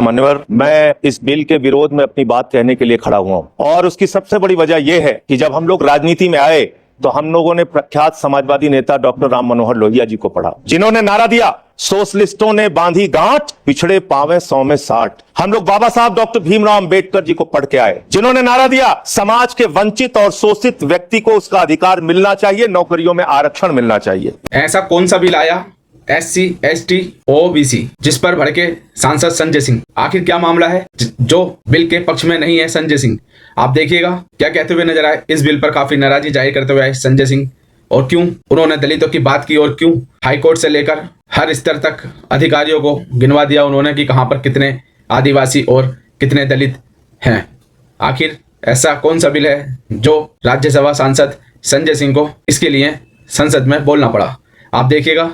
मान्यवर, मैं इस बिल के विरोध में अपनी बात कहने के लिए खड़ा हुआ हूं और उसकी सबसे बड़ी वजह यह है कि जब हम लोग राजनीति में आए तो हम लोगों ने प्रख्यात समाजवादी नेता डॉक्टर राम मनोहर लोहिया जी को पढ़ा, जिन्होंने नारा दिया, सोशलिस्टों ने बांधी गांठ, पिछड़े पावे 100 में 60। हम लोग बाबा साहब डॉक्टर भीमराव अंबेडकर जी को पढ़ के आए, जिन्होंने नारा दिया, समाज के वंचित और शोषित व्यक्ति को उसका अधिकार मिलना चाहिए, नौकरियों में आरक्षण मिलना चाहिए। ऐसा कौन सा बिल आया SC, ST, OBC जिस पर भड़के सांसद संजय सिंह? आखिर क्या मामला है जो बिल के पक्ष में नहीं है? संजय सिंह आप देखिएगा क्या कहते हुए नजर आए। इस बिल पर काफी नाराजगी जाहिर करते हुए आए संजय सिंह, और क्यों उन्होंने दलितों की बात की और क्यों हाईकोर्ट से लेकर हर स्तर तक अधिकारियों को गिनवा दिया उन्होंने कि कहां पर कितने आदिवासी और कितने दलित हैं। आखिर ऐसा कौन सा बिल है जो राज्यसभा सांसद संजय सिंह को इसके लिए संसद में बोलना पड़ा? आप देखिएगा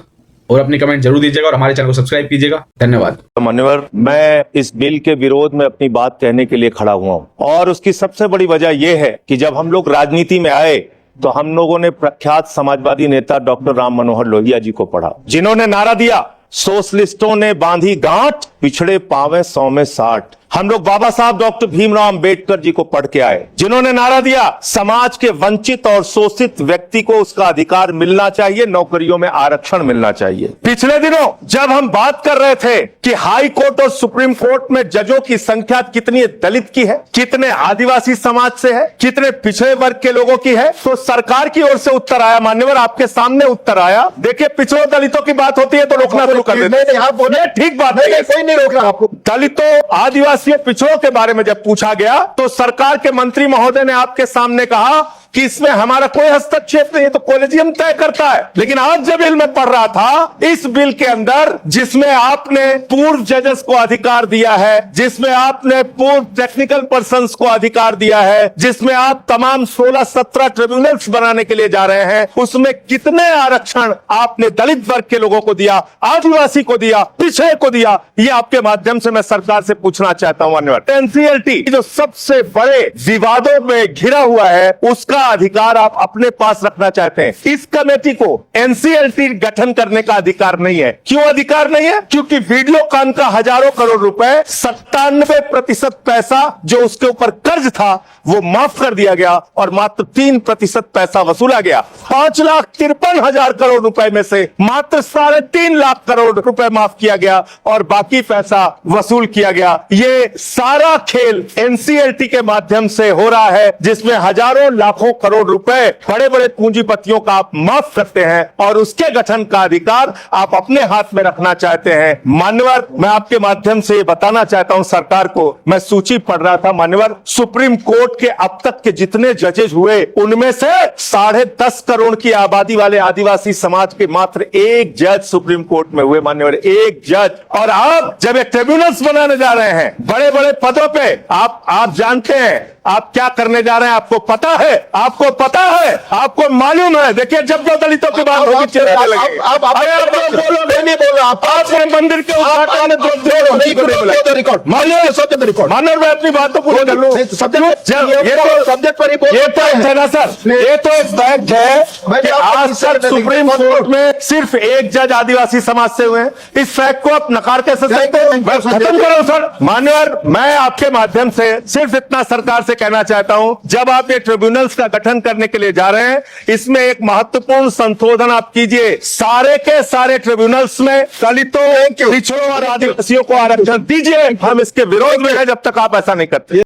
और अपनी कमेंट जरूर दीजिएगा और हमारे चैनल को सब्सक्राइब कीजिएगा। धन्यवाद। मान्यवर, मैं इस बिल के विरोध में अपनी बात कहने के लिए खड़ा हुआ हूं और उसकी सबसे बड़ी वजह यह है कि जब हम लोग राजनीति में आए तो हम लोगों ने प्रख्यात समाजवादी नेता डॉक्टर राम मनोहर लोहिया जी को पढ़ा, जिन्होंने नारा दिया, सोशलिस्टों ने बांधी गांठ, पिछड़े पावे 100 में 60। हम लोग बाबा साहब डॉक्टर भीमराव अंबेडकर जी को पढ़ के आए, जिन्होंने नारा दिया, समाज के वंचित और शोषित व्यक्ति को उसका अधिकार मिलना चाहिए, नौकरियों में आरक्षण मिलना चाहिए। पिछले दिनों जब हम बात कर रहे थे कि हाई कोर्ट और सुप्रीम कोर्ट में जजों की संख्या कितनी दलित की है, कितने आदिवासी समाज से है, कितने पिछड़े वर्ग के लोगों की है, तो सरकार की ओर से उत्तर आया, मान्यवर आपके सामने उत्तर आया। देखिए, पिछड़े दलितों की बात होती है तो रोकना शुरू कर देते हैं। ठीक बात है, कोई नहीं रोक रहा आपको। दलितों, आदिवासी, पिछड़ों के बारे में जब पूछा गया तो सरकार के मंत्री महोदय ने आपके सामने कहा कि इसमें हमारा कोई हस्तक्षेप नहीं है, तो कॉलेजियम तय करता है। लेकिन आज जब बिल में पढ़ रहा था, इस बिल के अंदर जिसमें आपने पूर्व जजेस को अधिकार दिया है, जिसमें आपने पूर्व टेक्निकल पर्संस को अधिकार दिया है, जिसमें आप तमाम 16-17 ट्रिब्यूनल्स बनाने के लिए जा रहे हैं, उसमें कितने आरक्षण आपने दलित वर्ग के लोगों को दिया, आदिवासी को दिया, पिछड़े को दिया? ये आपके माध्यम से मैं सरकार से पूछना चाहता हूं। NCLT जो सबसे बड़े विवादों में घिरा हुआ है, उसका अधिकार आप अपने पास रखना चाहते हैं। इस कमेटी को NCLT गठन करने का अधिकार नहीं है। क्यों अधिकार नहीं है? क्योंकि वीडियोकॉन का हजारों करोड़ रुपए, 97% पैसा जो उसके ऊपर कर्ज था वो माफ कर दिया गया और मात्र 3% पैसा वसूला गया। 5,53,000 करोड़ रुपए में से मात्र 3.5 लाख करोड़ रुपए माफ किया गया और बाकी पैसा वसूल किया गया। ये सारा खेल NCLT के माध्यम से हो रहा है, जिसमें हजारों लाखों करोड़ रुपए बड़े बड़े पूंजीपतियों का आप माफ करते हैं और उसके गठन का अधिकार आप अपने हाथ में रखना चाहते हैं। मान्यवर, मैं आपके माध्यम से ये बताना चाहता हूं सरकार को, मैं सूची पढ़ रहा था मान्यवर, सुप्रीम कोर्ट के अब तक के जितने जजेस हुए उनमें से 10.5 करोड़ की आबादी वाले आदिवासी समाज के मात्र एक जज सुप्रीम कोर्ट में हुए। मान्यवर, एक जज। और आप जब एक ट्रिब्यूनल्स बनाने जा रहे हैं बड़े बड़े पदों पे, आप जानते हैं आप क्या करने जा रहे हैं? आपको पता है, आपको पता है, आपको मालूम है। देखिए, जब जो दलितों की बात होगी, नहीं बोल रहा आपने मंदिर के उद्घाटन मानव, मैं अपनी बात तो पूरी कर लूं। सब्जेक्ट पर ही ये तो एक फैक्ट है कि आज तक सुप्रीम कोर्ट में सिर्फ एक जज आदिवासी समाज से हुए हैं। इस फैक्ट को आप नकार कैसे सकते हैं? खत्म करो सर। मान्यवर, मैं आपके माध्यम से सिर्फ इतना सरकार से कहना चाहता हूं, जब आप ये ट्रिब्यूनल्स का गठन करने के लिए जा रहे हैं, इसमें एक महत्वपूर्ण संशोधन आप कीजिए। सारे के सारे ट्रिब्यूनल्स में दलितों, पिछड़ों और आदिवासियों को आरक्षण दीजिए। हम इसके विरोध में हैं जब तक आप ऐसा नहीं करते।